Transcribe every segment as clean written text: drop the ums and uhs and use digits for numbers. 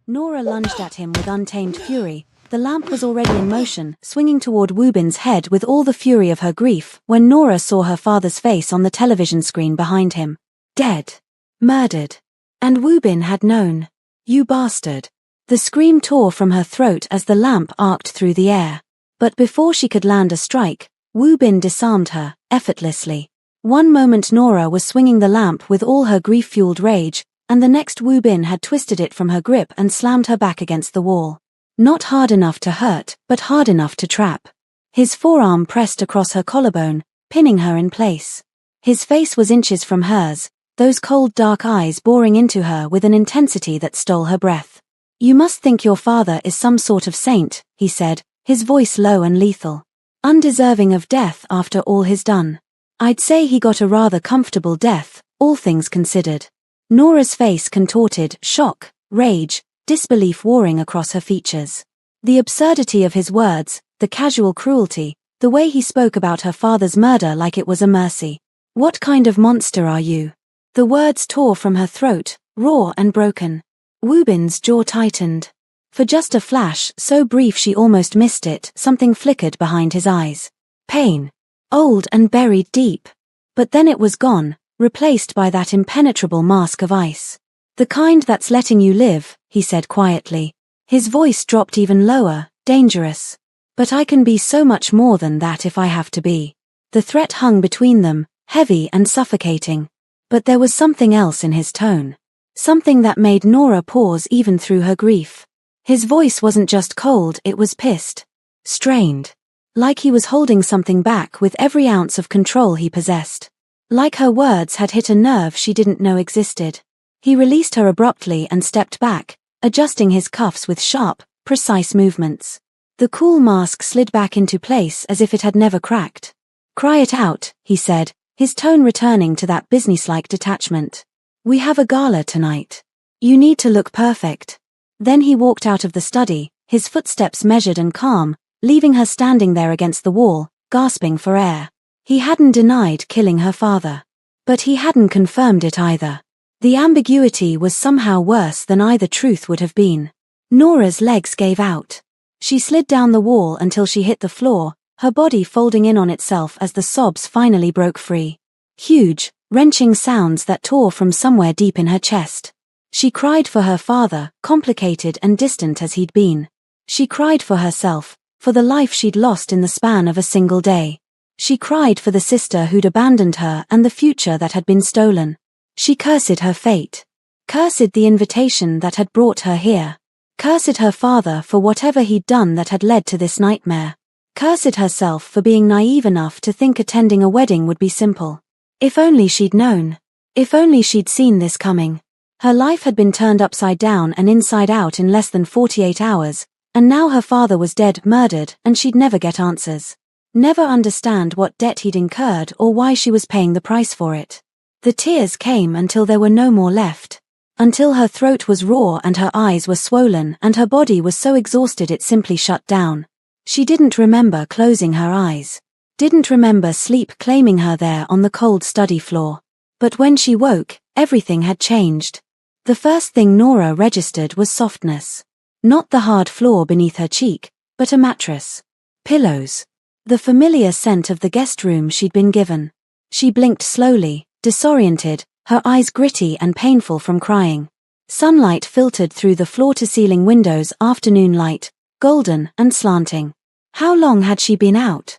Nora lunged at him with untamed fury. The lamp was already in motion, swinging toward Wu Bin's head with all the fury of her grief, when Nora saw her father's face on the television screen behind him. Dead. Murdered. And Wu Bin had known. You bastard. The scream tore from her throat as the lamp arced through the air. But before she could land a strike, Wu Bin disarmed her, effortlessly. One moment Nora was swinging the lamp with all her grief-fueled rage, and the next Wu Bin had twisted it from her grip and slammed her back against the wall. Not hard enough to hurt, but hard enough to trap. His forearm pressed across her collarbone, pinning her in place. His face was inches from hers, those cold dark eyes boring into her with an intensity that stole her breath. You must think your father is some sort of saint, he said, his voice low and lethal. Undeserving of death after all he's done. I'd say he got a rather comfortable death, all things considered. Nora's face contorted, shock, rage, disbelief warring across her features. The absurdity of his words, the casual cruelty, the way he spoke about her father's murder like it was a mercy. What kind of monster are you? The words tore from her throat, raw and broken. Wu Bin's jaw tightened. For just a flash, so brief she almost missed it, something flickered behind his eyes. Pain. Old and buried deep. But then it was gone, replaced by that impenetrable mask of ice. The kind that's letting you live, he said quietly. His voice dropped even lower, dangerous. But I can be so much more than that if I have to be. The threat hung between them, heavy and suffocating. But there was something else in his tone. Something that made Nora pause even through her grief. His voice wasn't just cold, it was pissed. Strained. Like he was holding something back with every ounce of control he possessed. Like her words had hit a nerve she didn't know existed. He released her abruptly and stepped back, adjusting his cuffs with sharp, precise movements. The cool mask slid back into place as if it had never cracked. Cry it out, he said, his tone returning to that businesslike detachment. We have a gala tonight. You need to look perfect. Then he walked out of the study, his footsteps measured and calm, leaving her standing there against the wall, gasping for air. He hadn't denied killing her father. But he hadn't confirmed it either. The ambiguity was somehow worse than either truth would have been. Nora's legs gave out. She slid down the wall until she hit the floor, her body folding in on itself as the sobs finally broke free. Huge, wrenching sounds that tore from somewhere deep in her chest. She cried for her father, complicated and distant as he'd been. She cried for herself, for the life she'd lost in the span of a single day. She cried for the sister who'd abandoned her and the future that had been stolen. She cursed her fate. Cursed the invitation that had brought her here. Cursed her father for whatever he'd done that had led to this nightmare. Cursed herself for being naive enough to think attending a wedding would be simple. If only she'd known. If only she'd seen this coming. Her life had been turned upside down and inside out in less than 48 hours, and now her father was dead, murdered, and she'd never get answers. Never understand what debt he'd incurred or why she was paying the price for it. The tears came until there were no more left. Until her throat was raw and her eyes were swollen and her body was so exhausted it simply shut down. She didn't remember closing her eyes. Didn't remember sleep claiming her there on the cold study floor. But when she woke, everything had changed. The first thing Nora registered was softness. Not the hard floor beneath her cheek, but a mattress. Pillows. The familiar scent of the guest room she'd been given. She blinked slowly, disoriented, her eyes gritty and painful from crying. Sunlight filtered through the floor-to-ceiling windows, afternoon light, golden and slanting. How long had she been out?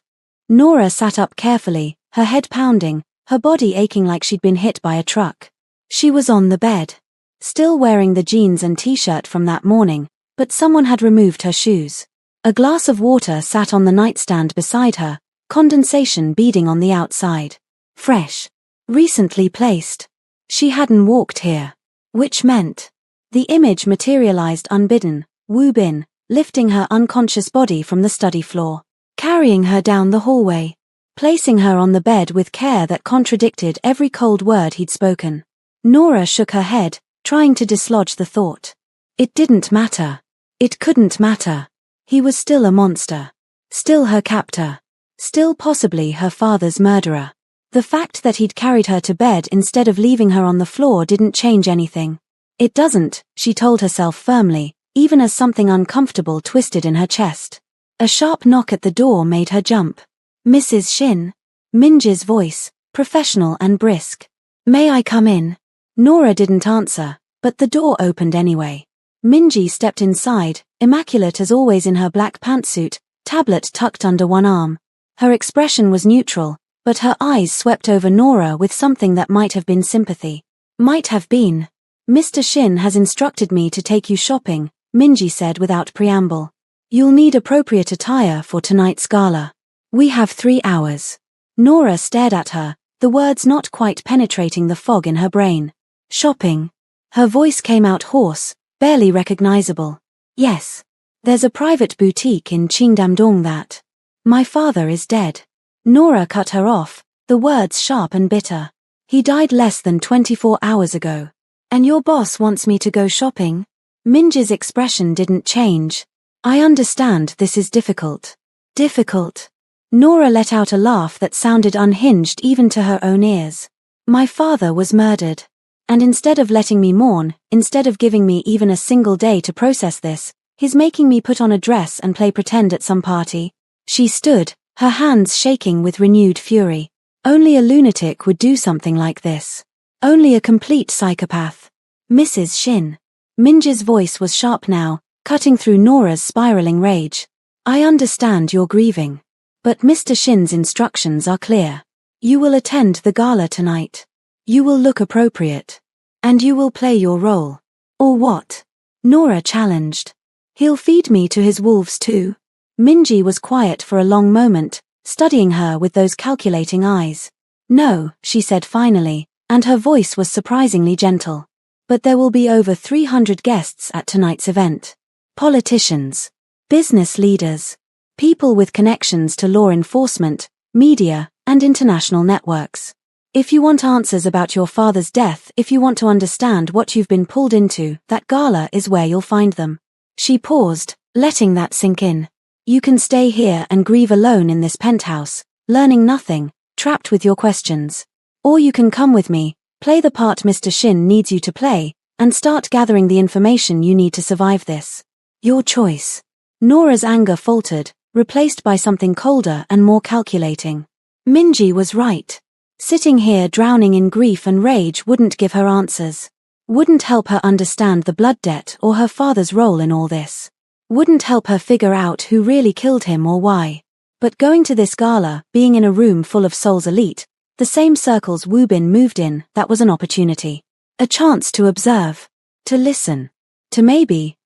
Nora sat up carefully, her head pounding, her body aching like she'd been hit by a truck. She was on the bed. Still wearing the jeans and t-shirt from that morning, but someone had removed her shoes. A glass of water sat on the nightstand beside her, condensation beading on the outside. Fresh. Recently placed. She hadn't walked here. Which meant. The image materialized unbidden, Wu Bin, lifting her unconscious body from the study floor, carrying her down the hallway, placing her on the bed with care that contradicted every cold word he'd spoken. Nora shook her head, trying to dislodge the thought. It didn't matter. It couldn't matter. He was still a monster. Still her captor. Still possibly her father's murderer. The fact that he'd carried her to bed instead of leaving her on the floor didn't change anything. It doesn't, she told herself firmly, even as something uncomfortable twisted in her chest. A sharp knock at the door made her jump. "Mrs. Shin?" Minji's voice, professional and brisk. "May I come in?" Nora didn't answer, but the door opened anyway. Minji stepped inside, immaculate as always in her black pantsuit, tablet tucked under one arm. Her expression was neutral, but her eyes swept over Nora with something that might have been sympathy. "Might have been. Mr. Shin has instructed me to take you shopping," Minji said without preamble. "You'll need appropriate attire for tonight's gala. We have 3 hours." Nora stared at her, the words not quite penetrating the fog in her brain. "Shopping?" Her voice came out hoarse, barely recognizable. "Yes. There's a private boutique in Qingdamdong that. My father is dead." Nora cut her off, the words sharp and bitter. "He died less than 24 hours ago. And your boss wants me to go shopping?" Minji's expression didn't change. "I understand this is difficult." "Difficult?" Nora let out a laugh that sounded unhinged even to her own ears. "My father was murdered. And instead of letting me mourn, instead of giving me even a single day to process this, he's making me put on a dress and play pretend at some party." She stood, her hands shaking with renewed fury. Only a lunatic would do something like this. Only a complete psychopath. "Mrs. Shin." Minji's voice was sharp now, cutting through Nora's spiraling rage. "I understand you're grieving. But Mr. Shin's instructions are clear. You will attend the gala tonight. You will look appropriate. And you will play your role." "Or what?" Nora challenged. "He'll feed me to his wolves too." Minji was quiet for a long moment, studying her with those calculating eyes. "No," she said finally, and her voice was surprisingly gentle. "But there will be over 300 guests at tonight's event. Politicians, business leaders, people with connections to law enforcement, media, and international networks. If you want answers about your father's death, if you want to understand what you've been pulled into, that gala is where you'll find them." She paused, letting that sink in. "You can stay here and grieve alone in this penthouse, learning nothing, trapped with your questions. Or you can come with me, play the part Mr. Shin needs you to play, and start gathering the information you need to survive this. Your choice." Nora's anger faltered, replaced by something colder and more calculating. Minji was right. Sitting here drowning in grief and rage wouldn't give her answers. Wouldn't help her understand the blood debt or her father's role in all this. Wouldn't help her figure out who really killed him or why. But going to this gala, being in a room full of Seoul's elite, the same circles Woo Bin moved in, that was an opportunity. A chance to observe. To listen. To maybe,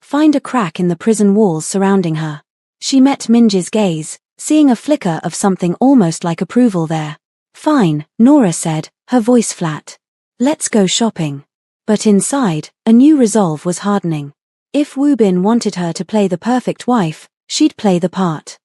find a crack in the prison walls surrounding her. She met Minji's gaze, seeing a flicker of something almost like approval there. "Fine," Nora said, her voice flat. "Let's go shopping." But inside, a new resolve was hardening. If Woo Bin wanted her to play the perfect wife, she'd play the part.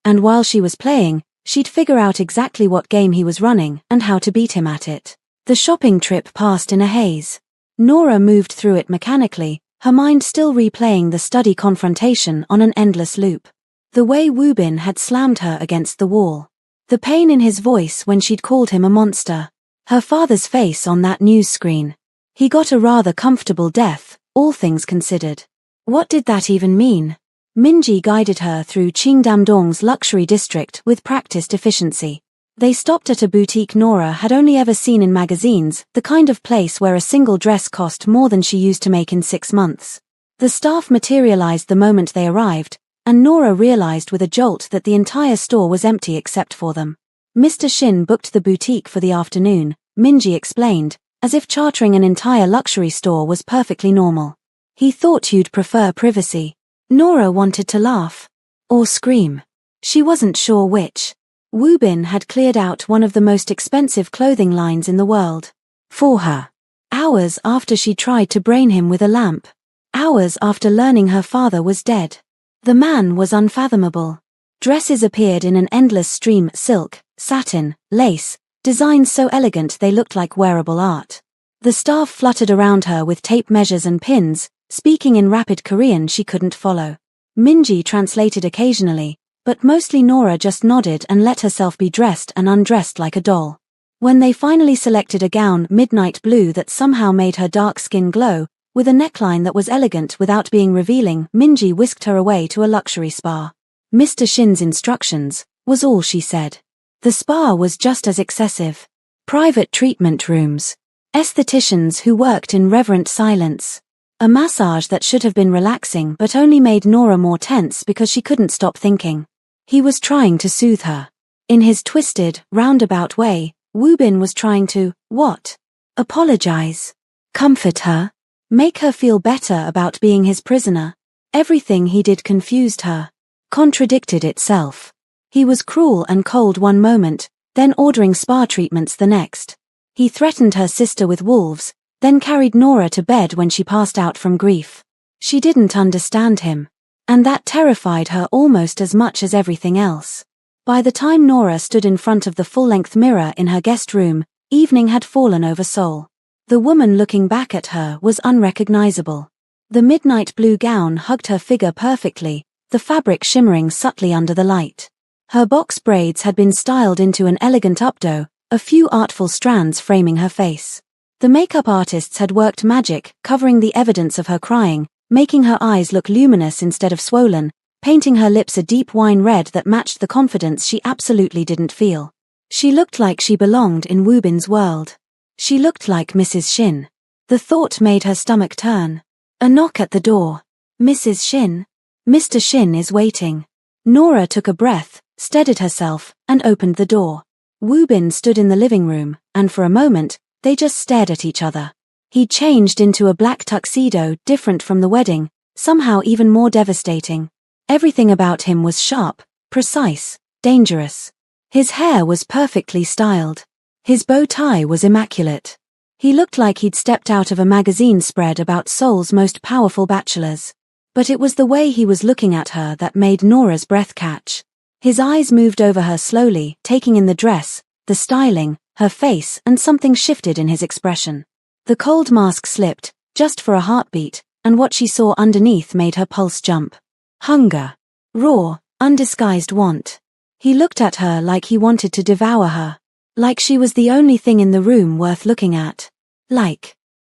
And while she was playing, she'd figure out exactly what game he was running and how to beat him at it. The shopping trip passed in a haze. Nora moved through it mechanically, her mind still replaying the study confrontation on an endless loop. The way Woo Bin had slammed her against the wall. The pain in his voice when she'd called him a monster. Her father's face on that news screen. He got a rather comfortable death, all things considered. What did that even mean? Minji guided her through Qingdamdong's luxury district with practiced efficiency. They stopped at a boutique Nora had only ever seen in magazines, the kind of place where a single dress cost more than she used to make in 6 months. The staff materialized the moment they arrived, and Nora realized with a jolt that the entire store was empty except for them. "Mr. Shin booked the boutique for the afternoon," Minji explained, as if chartering an entire luxury store was perfectly normal. "He thought you'd prefer privacy." Nora wanted to laugh. Or scream. She wasn't sure which. Woo Bin had cleared out one of the most expensive clothing lines in the world. For her. Hours after she tried to brain him with a lamp. Hours after learning her father was dead. The man was unfathomable. Dresses appeared in an endless stream: silk, satin, lace, designs so elegant they looked like wearable art. The staff fluttered around her with tape measures and pins, speaking in rapid Korean she couldn't follow. Minji translated occasionally, but mostly Nora just nodded and let herself be dressed and undressed like a doll. When they finally selected a gown midnight blue that somehow made her dark skin glow, With a neckline that was elegant without being revealing, Minji whisked her away to a luxury spa. Mr. Shin's instructions, was all she said. The spa was just as excessive. Private treatment rooms. Estheticians who worked in reverent silence. A massage that should have been relaxing but only made Nora more tense because she couldn't stop thinking. He was trying to soothe her. In his twisted, roundabout way, Woobin was trying to, what? Apologize. Comfort her. Make her feel better about being his prisoner. Everything he did confused her. Contradicted itself. He was cruel and cold one moment, then ordering spa treatments the next. He threatened her sister with wolves, then carried Nora to bed when she passed out from grief. She didn't understand him. And that terrified her almost as much as everything else. By the time Nora stood in front of the full-length mirror in her guest room, evening had fallen over Seoul. The woman looking back at her was unrecognizable. The midnight blue gown hugged her figure perfectly, the fabric shimmering subtly under the light. Her box braids had been styled into an elegant updo, a few artful strands framing her face. The makeup artists had worked magic, covering the evidence of her crying, making her eyes look luminous instead of swollen, painting her lips a deep wine red that matched the confidence she absolutely didn't feel. She looked like she belonged in Woobin's world. She looked like Mrs. Shin. The thought made her stomach turn. A knock at the door. Mrs. Shin? Mr. Shin is waiting. Nora took a breath, steadied herself, and opened the door. Woobin stood in the living room, and for a moment, they just stared at each other. He'd changed into a black tuxedo different from the wedding, somehow even more devastating. Everything about him was sharp, precise, dangerous. His hair was perfectly styled. His bow tie was immaculate. He looked like he'd stepped out of a magazine spread about Seoul's most powerful bachelors. But it was the way he was looking at her that made Nora's breath catch. His eyes moved over her slowly, taking in the dress, the styling, her face, and something shifted in his expression. The cold mask slipped, just for a heartbeat, and what she saw underneath made her pulse jump. Hunger. Raw, undisguised want. He looked at her like he wanted to devour her. Like she was the only thing in the room worth looking at. Like.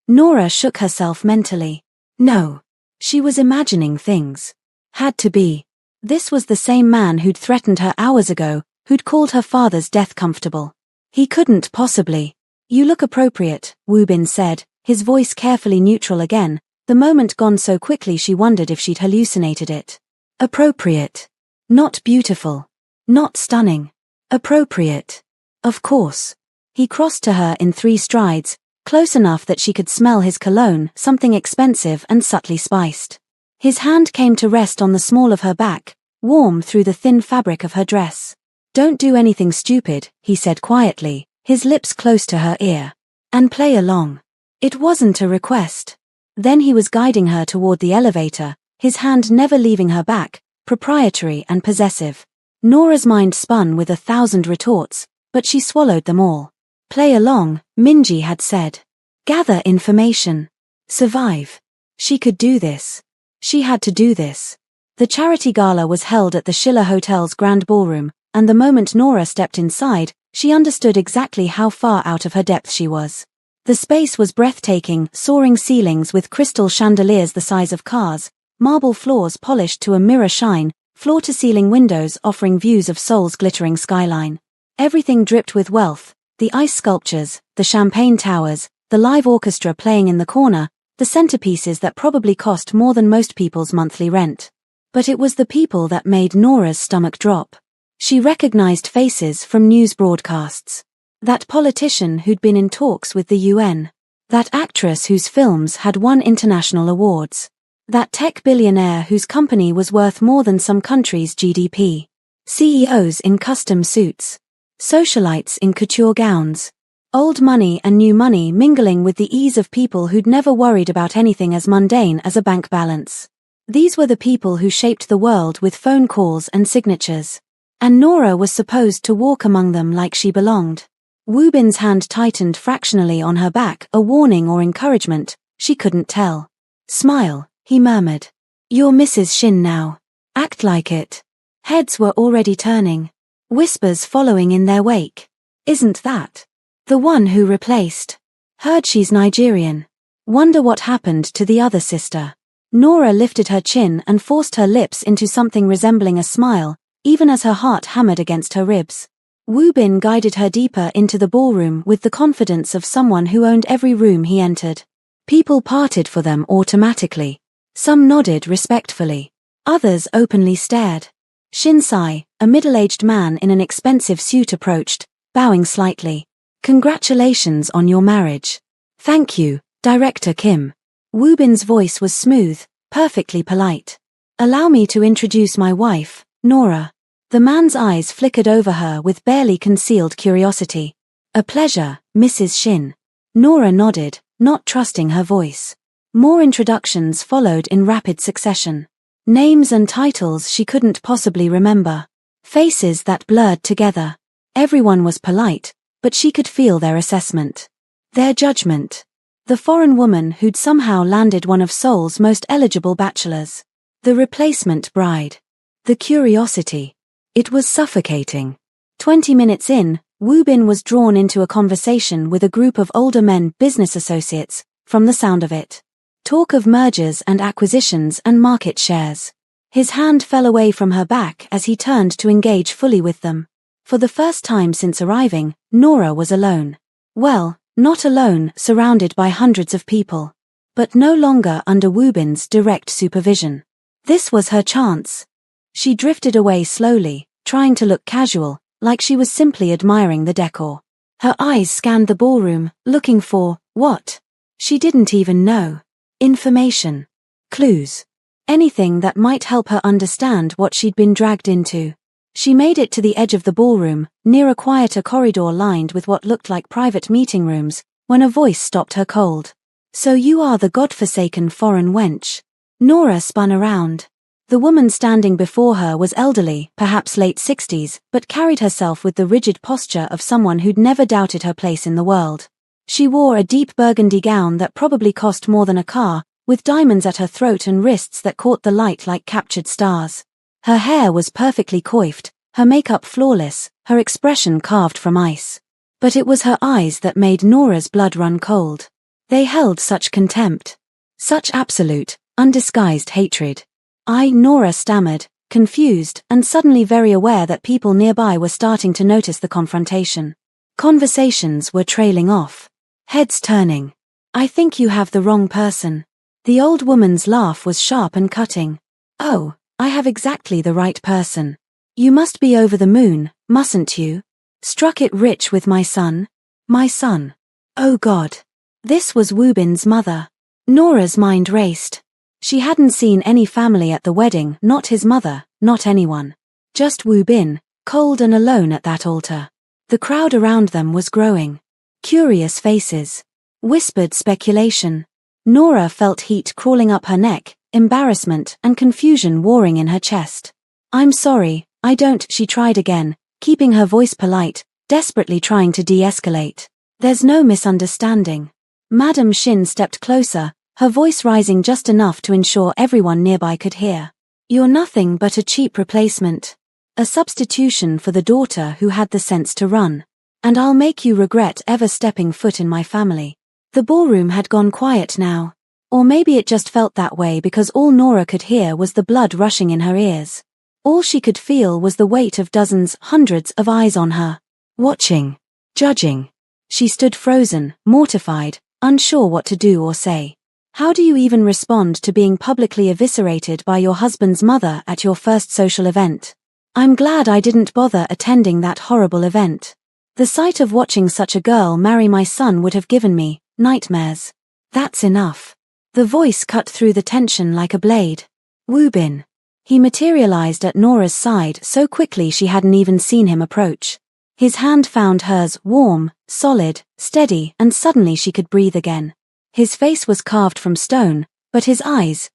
Nora shook herself mentally. No. She was imagining things. Had to be. This was the same man who'd threatened her hours ago, who'd called her father's death comfortable. He couldn't possibly. You look appropriate, Woobin said, his voice carefully neutral again, the moment gone so quickly she wondered if she'd hallucinated it. Appropriate. Not beautiful. Not stunning. Appropriate. Of course. He crossed to her in 3 strides, close enough that she could smell his cologne, something expensive and subtly spiced. His hand came to rest on the small of her back, warm through the thin fabric of her dress. Don't do anything stupid, he said quietly, his lips close to her ear. And play along. It wasn't a request. Then he was guiding her toward the elevator, his hand never leaving her back, proprietary and possessive. Nora's mind spun with 1,000 retorts, but she swallowed them all. Play along, Minji had said. Gather information. Survive. She could do this. She had to do this. The charity gala was held at the Schiller Hotel's grand ballroom, and the moment Nora stepped inside, she understood exactly how far out of her depth she was. The space was breathtaking, soaring ceilings with crystal chandeliers the size of cars, marble floors polished to a mirror shine, floor-to-ceiling windows offering views of Seoul's glittering skyline. Everything dripped with wealth, the ice sculptures, the champagne towers, the live orchestra playing in the corner, the centerpieces that probably cost more than most people's monthly rent. But it was the people that made Nora's stomach drop. She recognized faces from news broadcasts. That politician who'd been in talks with the UN. That actress whose films had won international awards. That tech billionaire whose company was worth more than some country's GDP. CEOs in custom suits. Socialites in couture gowns. Old money and new money mingling with the ease of people who'd never worried about anything as mundane as a bank balance. These were the people who shaped the world with phone calls and signatures. And Nora was supposed to walk among them like she belonged. Woobin's hand tightened fractionally on her back, a warning or encouragement, she couldn't tell. Smile, he murmured. You're Mrs. Shin now. Act like it. Heads were already turning. Whispers following in their wake. Isn't that the one who replaced? Heard she's Nigerian. Wonder what happened to the other sister. Nora lifted her chin and forced her lips into something resembling a smile, even as her heart hammered against her ribs. Wu Bin guided her deeper into the ballroom with the confidence of someone who owned every room he entered. People parted for them automatically. Some nodded respectfully. Others openly stared. Shinsai, a middle-aged man in an expensive suit, approached, bowing slightly. Congratulations on your marriage. Thank you, Director Kim. Wu Bin's voice was smooth, perfectly polite. Allow me to introduce my wife, Nora. The man's eyes flickered over her with barely concealed curiosity. A pleasure, Mrs. Shin. Nora nodded, not trusting her voice. More introductions followed in rapid succession. Names and titles she couldn't possibly remember. Faces that blurred together. Everyone was polite, but she could feel their assessment. Their judgment. The foreign woman who'd somehow landed one of Seoul's most eligible bachelors. The replacement bride. The curiosity. It was suffocating. 20 minutes in, Wu Bin was drawn into a conversation with a group of older men, business associates, from the sound of it. Talk of mergers and acquisitions and market shares. His hand fell away from her back as he turned to engage fully with them. For the first time since arriving, Nora was alone. Well, not alone, surrounded by hundreds of people. But no longer under Wu Bin's direct supervision. This was her chance. She drifted away slowly, trying to look casual, like she was simply admiring the decor. Her eyes scanned the ballroom, looking for, what? She didn't even know. Information. Clues. Anything that might help her understand what she'd been dragged into. She made it to the edge of the ballroom, near a quieter corridor lined with what looked like private meeting rooms, when a voice stopped her cold. So you are the godforsaken foreign wench. Nora spun around. The woman standing before her was elderly, perhaps late 60s, but carried herself with the rigid posture of someone who'd never doubted her place in the world. She wore a deep burgundy gown that probably cost more than a car, with diamonds at her throat and wrists that caught the light like captured stars. Her hair was perfectly coiffed, her makeup flawless, her expression carved from ice. But it was her eyes that made Nora's blood run cold. They held such contempt. Such absolute, undisguised hatred. Nora stammered, confused, and suddenly very aware that people nearby were starting to notice the confrontation. Conversations were trailing off. Heads turning. I think you have the wrong person. The old woman's laugh was sharp and cutting. Oh, I have exactly the right person. You must be over the moon, mustn't you? Struck it rich with my son? My son. Oh God. This was Wu Bin's mother. Nora's mind raced. She hadn't seen any family at the wedding, not his mother, not anyone. Just Wu Bin, cold and alone at that altar. The crowd around them was growing. Curious faces. Whispered speculation. Nora felt heat crawling up her neck, embarrassment and confusion warring in her chest. I'm sorry, I don't, she tried again, keeping her voice polite, desperately trying to de-escalate. There's no misunderstanding. Madam Shin stepped closer, her voice rising just enough to ensure everyone nearby could hear. You're nothing but a cheap replacement. A substitution for the daughter who had the sense to run. And I'll make you regret ever stepping foot in my family. The ballroom had gone quiet now. Or maybe it just felt that way because all Nora could hear was the blood rushing in her ears. All she could feel was the weight of dozens, hundreds of eyes on her. Watching. Judging. She stood frozen, mortified, unsure what to do or say. How do you even respond to being publicly eviscerated by your husband's mother at your first social event? I'm glad I didn't bother attending that horrible event. The sight of watching such a girl marry my son would have given me nightmares. That's enough. The voice cut through the tension like a blade. Wu Bin. He materialized at Nora's side so quickly she hadn't even seen him approach. His hand found hers, warm, solid, steady, and suddenly she could breathe again. His face was carved from stone, but his eyes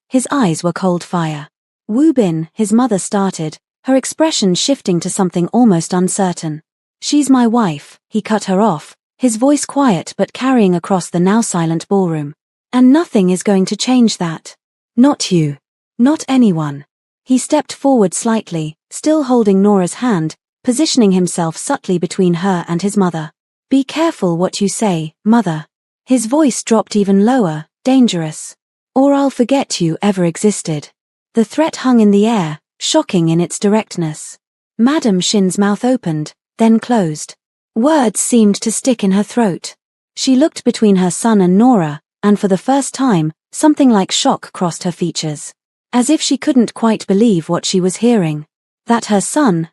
were cold fire. Wu Bin, his mother started, her expression shifting to something almost uncertain. She's my wife, he cut her off, his voice quiet but carrying across the now silent ballroom. And nothing is going to change that. Not you. Not anyone. He stepped forward slightly, still holding Nora's hand, positioning himself subtly between her and his mother. Be careful what you say, mother. His voice dropped even lower, dangerous. Or I'll forget you ever existed. The threat hung in the air, shocking in its directness. Madam Shin's mouth opened, then closed. Words seemed to stick in her throat. She looked between her son and Nora, and for the first time, something like shock crossed her features. As if she couldn't quite believe what she was hearing. That her son,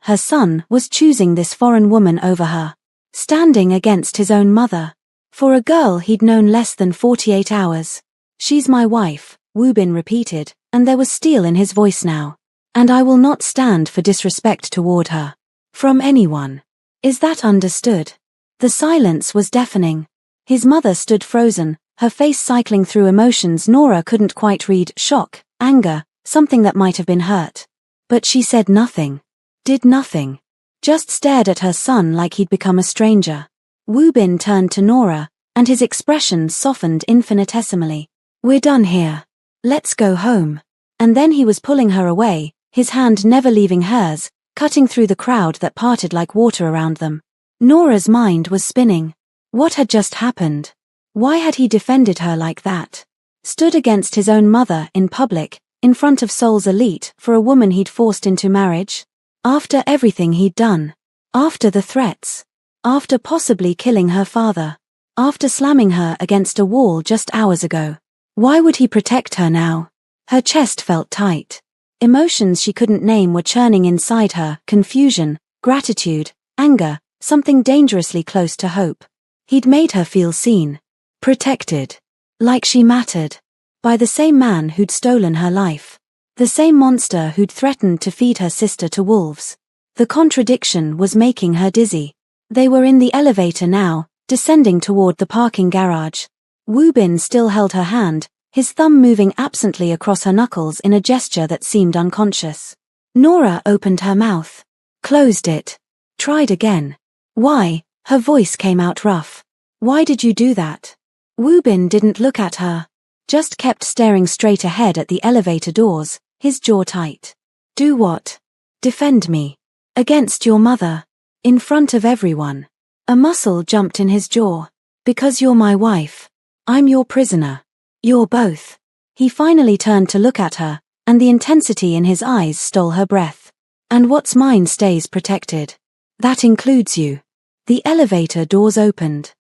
was choosing this foreign woman over her. Standing against his own mother. For a girl he'd known less than 48 hours. She's my wife, Wu Bin repeated, and there was steel in his voice now. And I will not stand for disrespect toward her. From anyone. Is that understood? The silence was deafening. His mother stood frozen, her face cycling through emotions Nora couldn't quite read: shock, anger, something that might have been hurt. But she said nothing. Did nothing. Just stared at her son like he'd become a stranger. Wu Bin turned to Nora, and his expression softened infinitesimally. We're done here. Let's go home. And then he was pulling her away, his hand never leaving hers, cutting through the crowd that parted like water around them. Nora's mind was spinning. What had just happened? Why had he defended her like that? Stood against his own mother in public, in front of Seoul's elite, for a woman he'd forced into marriage? After everything he'd done. After the threats. After possibly killing her father. After slamming her against a wall just hours ago. Why would he protect her now? Her chest felt tight. Emotions she couldn't name were churning inside her: confusion, gratitude, anger, something dangerously close to hope. He'd made her feel seen. Protected. Like she mattered. By the same man who'd stolen her life. The same monster who'd threatened to feed her sister to wolves. The contradiction was making her dizzy. They were in the elevator now, descending toward the parking garage. Wu Bin still held her hand, his thumb moving absently across her knuckles in a gesture that seemed unconscious. Nora opened her mouth. Closed it. Tried again. Why? Her voice came out rough. Why did you do that? Wu Bin didn't look at her. Just kept staring straight ahead at the elevator doors, his jaw tight. Do what? Defend me. Against your mother. In front of everyone. A muscle jumped in his jaw. Because you're my wife. I'm your prisoner. You're both. He finally turned to look at her, and the intensity in his eyes stole her breath. And what's mine stays protected. That includes you. The elevator doors opened.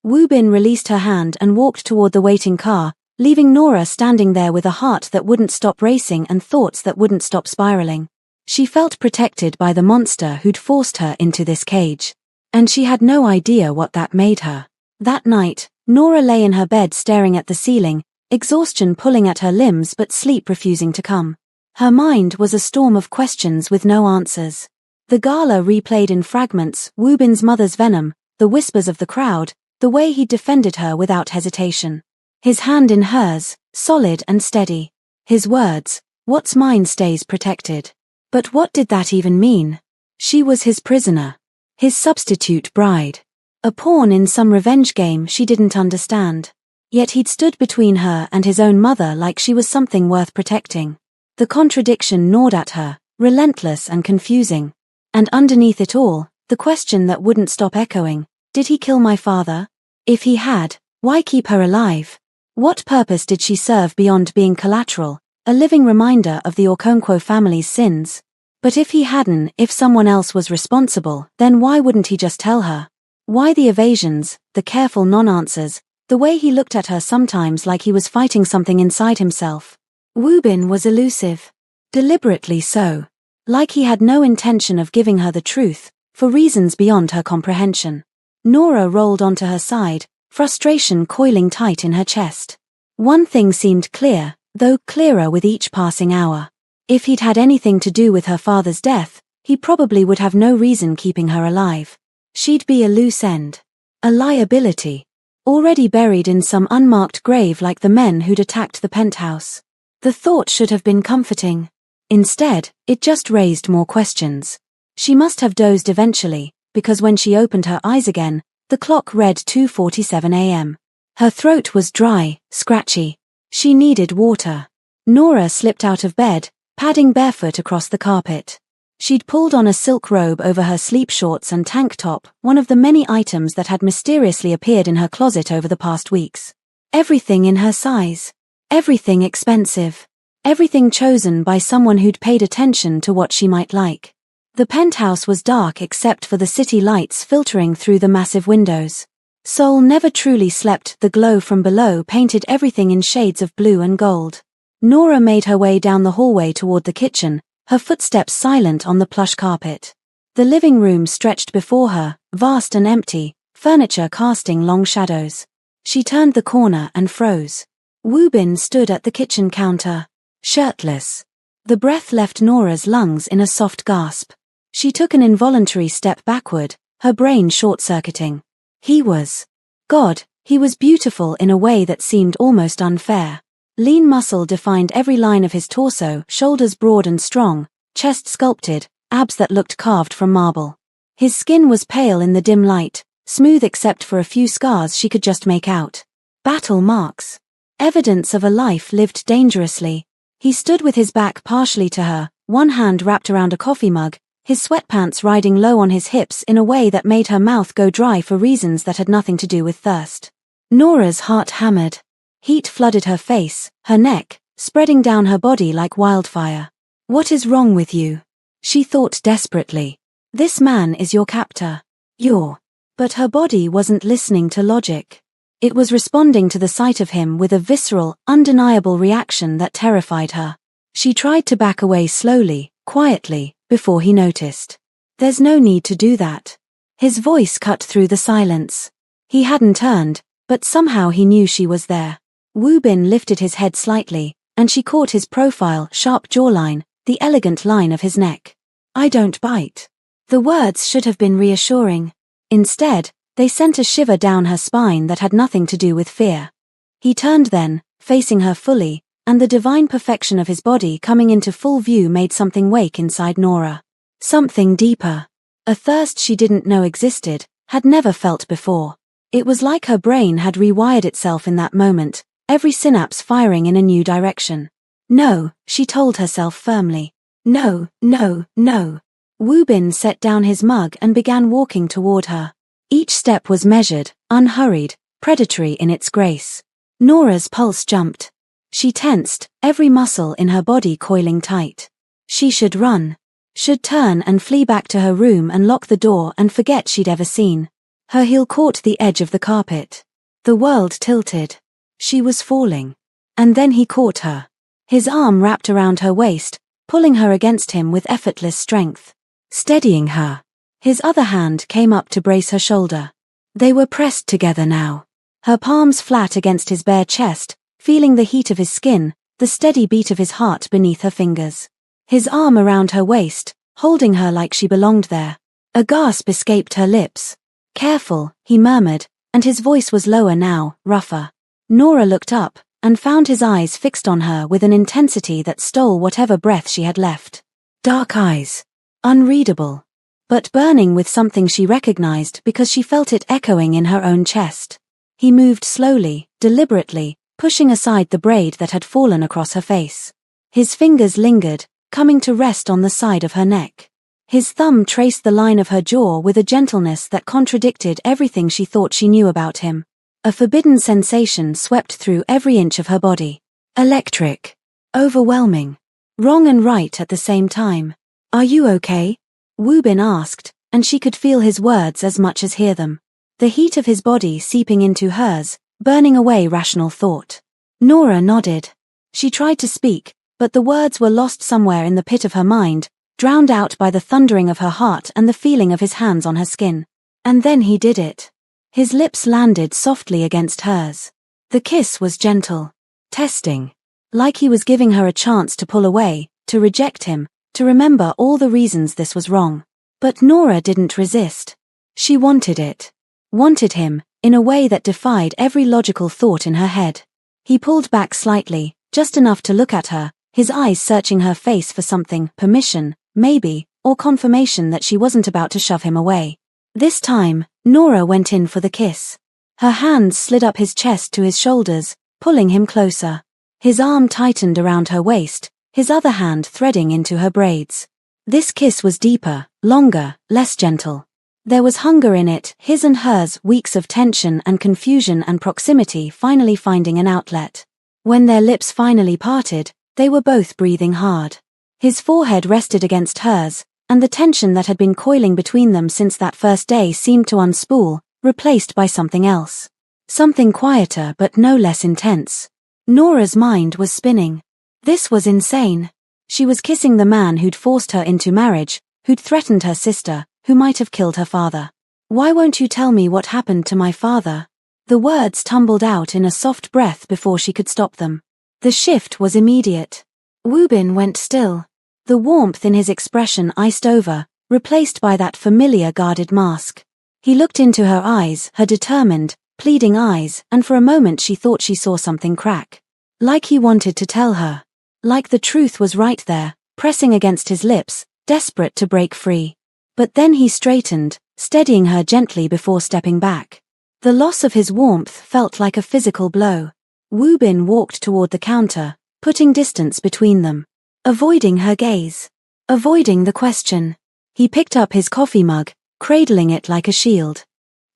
Wu Bin released her hand and walked toward the waiting car, leaving Nora standing there with a heart that wouldn't stop racing and thoughts that wouldn't stop spiraling. She felt protected by the monster who'd forced her into this cage. And she had no idea what that made her. That night, Nora lay in her bed staring at the ceiling, exhaustion pulling at her limbs but sleep refusing to come. Her mind was a storm of questions with no answers. The gala replayed in fragments: Wu Bin's mother's venom, the whispers of the crowd, the way he defended her without hesitation. His hand in hers, solid and steady. His words, what's mine stays protected. But what did that even mean? She was his prisoner. His substitute bride. A pawn in some revenge game she didn't understand. Yet he'd stood between her and his own mother like she was something worth protecting. The contradiction gnawed at her, relentless and confusing. And underneath it all, the question that wouldn't stop echoing: did he kill my father? If he had, why keep her alive? What purpose did she serve beyond being collateral, a living reminder of the Okonkwo family's sins? But if he hadn't, if someone else was responsible, then why wouldn't he just tell her? Why the evasions, the careful non-answers, the way he looked at her sometimes like he was fighting something inside himself? Wu Bin was elusive. Deliberately so. Like he had no intention of giving her the truth, for reasons beyond her comprehension. Nora rolled onto her side, frustration coiling tight in her chest. One thing seemed clear, though clearer with each passing hour. If he'd had anything to do with her father's death, he probably would have no reason keeping her alive. She'd be a loose end. A liability. Already buried in some unmarked grave like the men who'd attacked the penthouse. The thought should have been comforting. Instead, it just raised more questions. She must have dozed eventually, because when she opened her eyes again, the clock read 2:47 a.m. Her throat was dry, scratchy. She needed water. Nora slipped out of bed, padding barefoot across the carpet. She'd pulled on a silk robe over her sleep shorts and tank top, one of the many items that had mysteriously appeared in her closet over the past weeks. Everything in her size. Everything expensive. Everything chosen by someone who'd paid attention to what she might like. The penthouse was dark except for the city lights filtering through the massive windows. Seoul never truly slept. The glow from below painted everything in shades of blue and gold. Nora made her way down the hallway toward the kitchen, her footsteps silent on the plush carpet. The living room stretched before her, vast and empty, furniture casting long shadows. She turned the corner and froze. Woobin stood at the kitchen counter, shirtless. The breath left Nora's lungs in a soft gasp. She took an involuntary step backward, her brain short-circuiting. He was God. He was beautiful in a way that seemed almost unfair. Lean muscle defined every line of his torso, shoulders broad and strong, chest sculpted, abs that looked carved from marble. His skin was pale in the dim light, smooth except for a few scars she could just make out. Battle marks. Evidence of a life lived dangerously. He stood with his back partially to her, one hand wrapped around a coffee mug, his sweatpants riding low on his hips in a way that made her mouth go dry for reasons that had nothing to do with thirst. Nora's heart hammered. Heat flooded her face, her neck, spreading down her body like wildfire. What is wrong with you? She thought desperately. This man is your captor. But her body wasn't listening to logic. It was responding to the sight of him with a visceral, undeniable reaction that terrified her. She tried to back away slowly, quietly, before he noticed. There's no need to do that. His voice cut through the silence. He hadn't turned, but somehow he knew she was there. Woobin lifted his head slightly, and she caught his profile, sharp jawline, the elegant line of his neck. I don't bite. The words should have been reassuring. Instead, they sent a shiver down her spine that had nothing to do with fear. He turned then, facing her fully, and the divine perfection of his body coming into full view made something wake inside Nora. Something deeper. A thirst she didn't know existed, had never felt before. It was like her brain had rewired itself in that moment, every synapse firing in a new direction. No, she told herself firmly. No, no, no. Woobin set down his mug and began walking toward her. Each step was measured, unhurried, predatory in its grace. Nora's pulse jumped. She tensed, every muscle in her body coiling tight. She should run. Should turn and flee back to her room and lock the door and forget she'd ever seen. Her heel caught the edge of the carpet. The world tilted. She was falling. And then he caught her. His arm wrapped around her waist, pulling her against him with effortless strength. Steadying her. His other hand came up to brace her shoulder. They were pressed together now. Her palms flat against his bare chest, feeling the heat of his skin, the steady beat of his heart beneath her fingers. His arm around her waist, holding her like she belonged there. A gasp escaped her lips. Careful, he murmured, and his voice was lower now, rougher. Nora looked up, and found his eyes fixed on her with an intensity that stole whatever breath she had left. Dark eyes. Unreadable. But burning with something she recognized because she felt it echoing in her own chest. He moved slowly, deliberately, pushing aside the braid that had fallen across her face. His fingers lingered, coming to rest on the side of her neck. His thumb traced the line of her jaw with a gentleness that contradicted everything she thought she knew about him. A forbidden sensation swept through every inch of her body. Electric. Overwhelming. Wrong and right at the same time. Are you okay? Woobin asked, and she could feel his words as much as hear them. The heat of his body seeping into hers, burning away rational thought. Nora nodded. She tried to speak, but the words were lost somewhere in the pit of her mind, drowned out by the thundering of her heart and the feeling of his hands on her skin. And then he did it. His lips landed softly against hers. The kiss was gentle. Testing. Like he was giving her a chance to pull away, to reject him, to remember all the reasons this was wrong. But Nora didn't resist. She wanted it. Wanted him, in a way that defied every logical thought in her head. He pulled back slightly, just enough to look at her, his eyes searching her face for something, permission, maybe, or confirmation that she wasn't about to shove him away. This time, Nora went in for the kiss. Her hands slid up his chest to his shoulders, pulling him closer. His arm tightened around her waist, his other hand threading into her braids. This kiss was deeper, longer, less gentle. There was hunger in it, his and hers, weeks of tension and confusion and proximity finally finding an outlet. When their lips finally parted, they were both breathing hard. His forehead rested against hers, and the tension that had been coiling between them since that first day seemed to unspool, replaced by something else. Something quieter but no less intense. Nora's mind was spinning. This was insane. She was kissing the man who'd forced her into marriage, who'd threatened her sister, who might have killed her father. "Why won't you tell me what happened to my father?" The words tumbled out in a soft breath before she could stop them. The shift was immediate. Woobin went still. The warmth in his expression iced over, replaced by that familiar guarded mask. He looked into her eyes, her determined, pleading eyes, and for a moment she thought she saw something crack. Like he wanted to tell her. Like the truth was right there, pressing against his lips, desperate to break free. But then he straightened, steadying her gently before stepping back. The loss of his warmth felt like a physical blow. Woobin walked toward the counter, putting distance between them. Avoiding her gaze. Avoiding the question. He picked up his coffee mug, cradling it like a shield.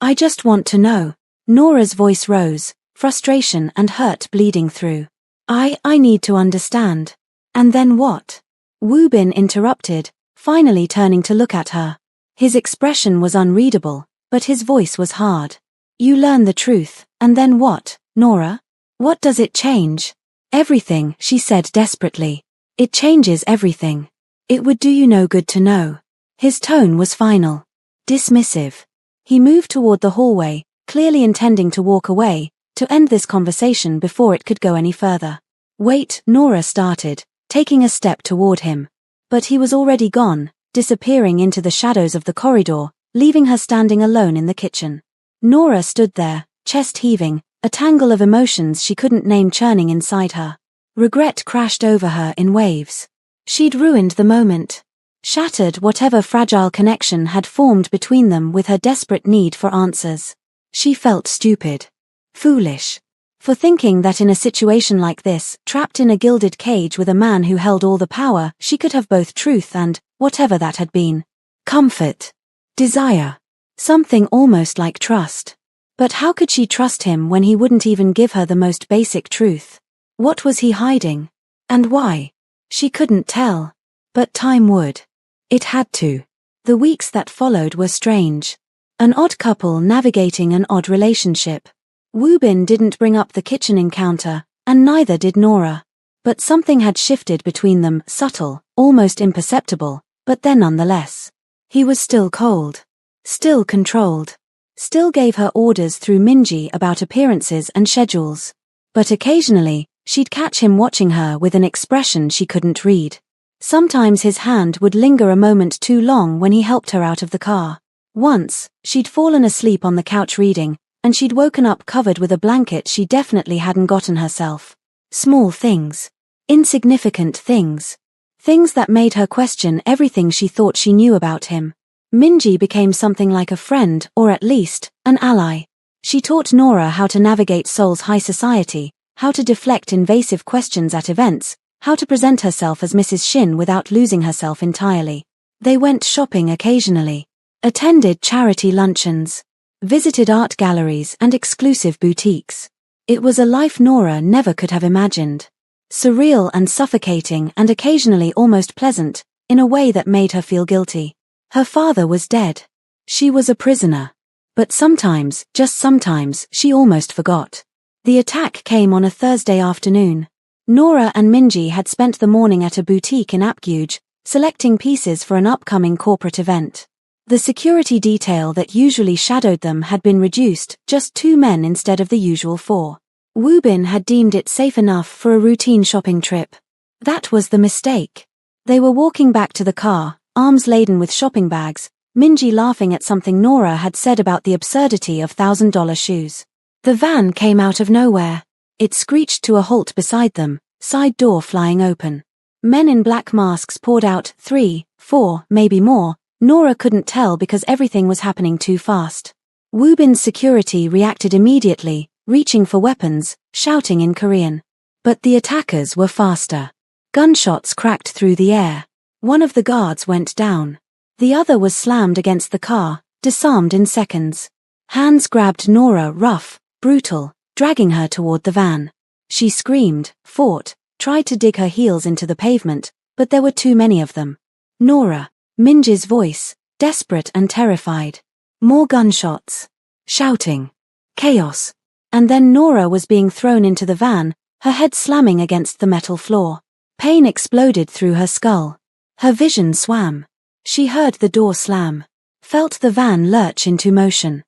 "I just want to know." Nora's voice rose, frustration and hurt bleeding through. I need to understand." "And then what?" Woobin interrupted, finally turning to look at her. His expression was unreadable, but his voice was hard. "You learn the truth, and then what, Nora? What does it change?" "Everything," she said desperately. "It changes everything. It would do you no good to know." His tone was final. Dismissive. He moved toward the hallway, clearly intending to walk away, to end this conversation before it could go any further. "Wait," Nora started, taking a step toward him. But he was already gone, disappearing into the shadows of the corridor, leaving her standing alone in the kitchen. Nora stood there, chest heaving, a tangle of emotions she couldn't name churning inside her. Regret crashed over her in waves. She'd ruined the moment. Shattered whatever fragile connection had formed between them with her desperate need for answers. She felt stupid. Foolish. For thinking that in a situation like this, trapped in a gilded cage with a man who held all the power, she could have both truth and, whatever that had been, comfort, desire, something almost like trust. But how could she trust him when he wouldn't even give her the most basic truth? What was he hiding? And why? She couldn't tell. But time would. It had to. The weeks that followed were strange. An odd couple navigating an odd relationship. Woobin didn't bring up the kitchen encounter, and neither did Nora. But something had shifted between them, subtle, almost imperceptible, but there nonetheless. He was still cold. Still controlled. Still gave her orders through Minji about appearances and schedules. But occasionally, she'd catch him watching her with an expression she couldn't read. Sometimes his hand would linger a moment too long when he helped her out of the car. Once, she'd fallen asleep on the couch reading, and she'd woken up covered with a blanket she definitely hadn't gotten herself. Small things. Insignificant things. Things that made her question everything she thought she knew about him. Minji became something like a friend, or at least, an ally. She taught Nora how to navigate Seoul's high society, how to deflect invasive questions at events, how to present herself as Mrs. Shin without losing herself entirely. They went shopping occasionally. Attended charity luncheons. Visited art galleries and exclusive boutiques. It was a life Nora never could have imagined. Surreal and suffocating and occasionally almost pleasant, in a way that made her feel guilty. Her father was dead. She was a prisoner. But sometimes, just sometimes, she almost forgot. The attack came on a Thursday afternoon. Nora and Minji had spent the morning at a boutique in Apgujeong, selecting pieces for an upcoming corporate event. The security detail that usually shadowed them had been reduced, just 2 men instead of the usual 4. Woobin had deemed it safe enough for a routine shopping trip. That was the mistake. They were walking back to the car, arms laden with shopping bags, Minji laughing at something Nora had said about the absurdity of $1,000 shoes. The van came out of nowhere. It screeched to a halt beside them, side door flying open. Men in black masks poured out, 3, 4, maybe more. Nora couldn't tell because everything was happening too fast. Woobin's security reacted immediately, reaching for weapons, shouting in Korean. But the attackers were faster. Gunshots cracked through the air. One of the guards went down. The other was slammed against the car, disarmed in seconds. Hands grabbed Nora, rough, brutal, dragging her toward the van. She screamed, fought, tried to dig her heels into the pavement, but there were too many of them. Nora, Minji's voice, desperate and terrified. More gunshots. Shouting. Chaos. And then Nora was being thrown into the van, her head slamming against the metal floor. Pain exploded through her skull. Her vision swam. She heard the door slam. Felt the van lurch into motion.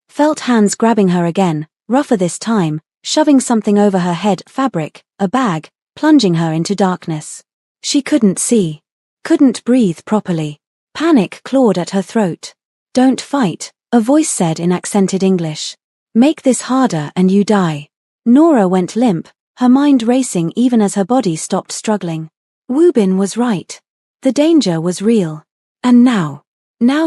Felt hands grabbing her again, rougher this time, shoving something over her head, fabric, a bag, plunging her into darkness. She couldn't see. Couldn't breathe properly. Panic clawed at her throat. Don't fight, a voice said in accented English. Make this harder and you die. Nora went limp, her mind racing even as her body stopped struggling. Woobin was right. The danger was real. And now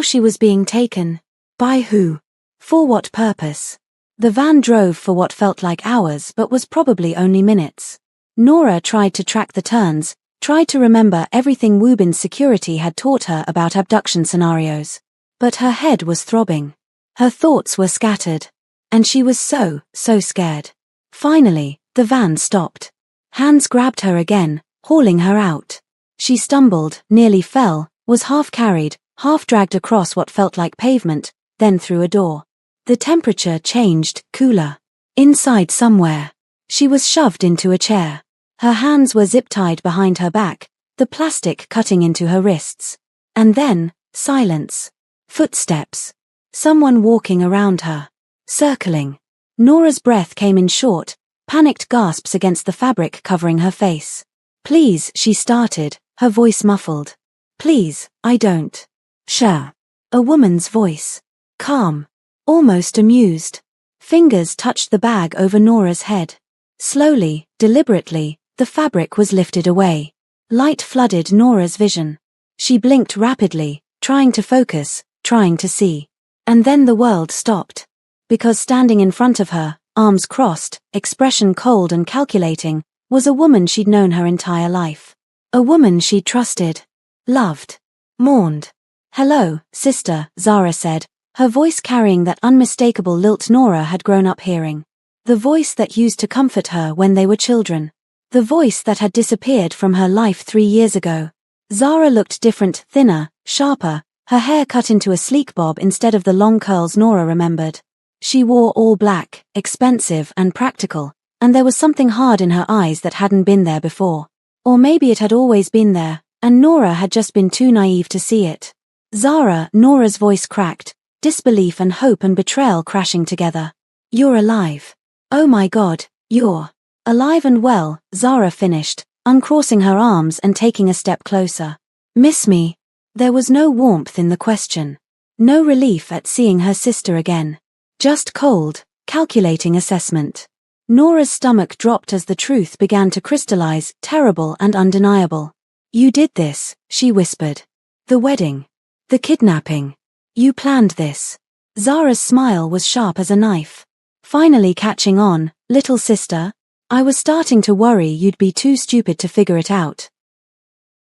she was being taken. By who? For what purpose? The van drove for what felt like hours but was probably only minutes. Nora tried to track the turns, tried to remember everything Woobin's security had taught her about abduction scenarios. But her head was throbbing. Her thoughts were scattered. And she was so scared. Finally, the van stopped. Hands grabbed her again, hauling her out. She stumbled, nearly fell, was half carried, half dragged across what felt like pavement, then through a door. The temperature changed, cooler. Inside somewhere. She was shoved into a chair. Her hands were zip-tied behind her back, the plastic cutting into her wrists. And then, silence. Footsteps. Someone walking around her. Circling. Nora's breath came in short, panicked gasps against the fabric covering her face. Please, she started, her voice muffled. Please, I don't. Sure. A woman's voice. Calm. Almost amused. Fingers touched the bag over Nora's head. Slowly, deliberately, the fabric was lifted away. Light flooded Nora's vision. She blinked rapidly, trying to focus, trying to see. And then the world stopped. Because standing in front of her, arms crossed, expression cold and calculating, was a woman she'd known her entire life. A woman she'd trusted. Loved. Mourned. Hello, sister, Zara said, her voice carrying that unmistakable lilt Nora had grown up hearing. The voice that used to comfort her when they were children. The voice that had disappeared from her life 3 years ago. Zara looked different, thinner, sharper, her hair cut into a sleek bob instead of the long curls Nora remembered. She wore all black, expensive and practical, and there was something hard in her eyes that hadn't been there before. Or maybe it had always been there, and Nora had just been too naive to see it. Zara, Nora's voice cracked, disbelief and hope and betrayal crashing together. You're alive. Oh my God, you're alive and well, Zara finished, uncrossing her arms and taking a step closer. Miss me? There was no warmth in the question. No relief at seeing her sister again. Just cold, calculating assessment. Nora's stomach dropped as the truth began to crystallize, terrible and undeniable. You did this, she whispered. The wedding. The kidnapping. You planned this. Zara's smile was sharp as a knife. Finally catching on, little sister. I was starting to worry you'd be too stupid to figure it out.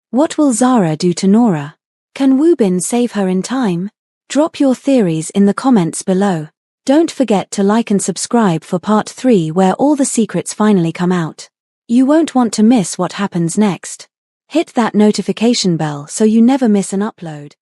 What will Zara do to Nora? Can Woobin save her in time? Drop your theories in the comments below. Don't forget to like and subscribe for part 3 where all the secrets finally come out. You won't want to miss what happens next. Hit that notification bell so you never miss an upload.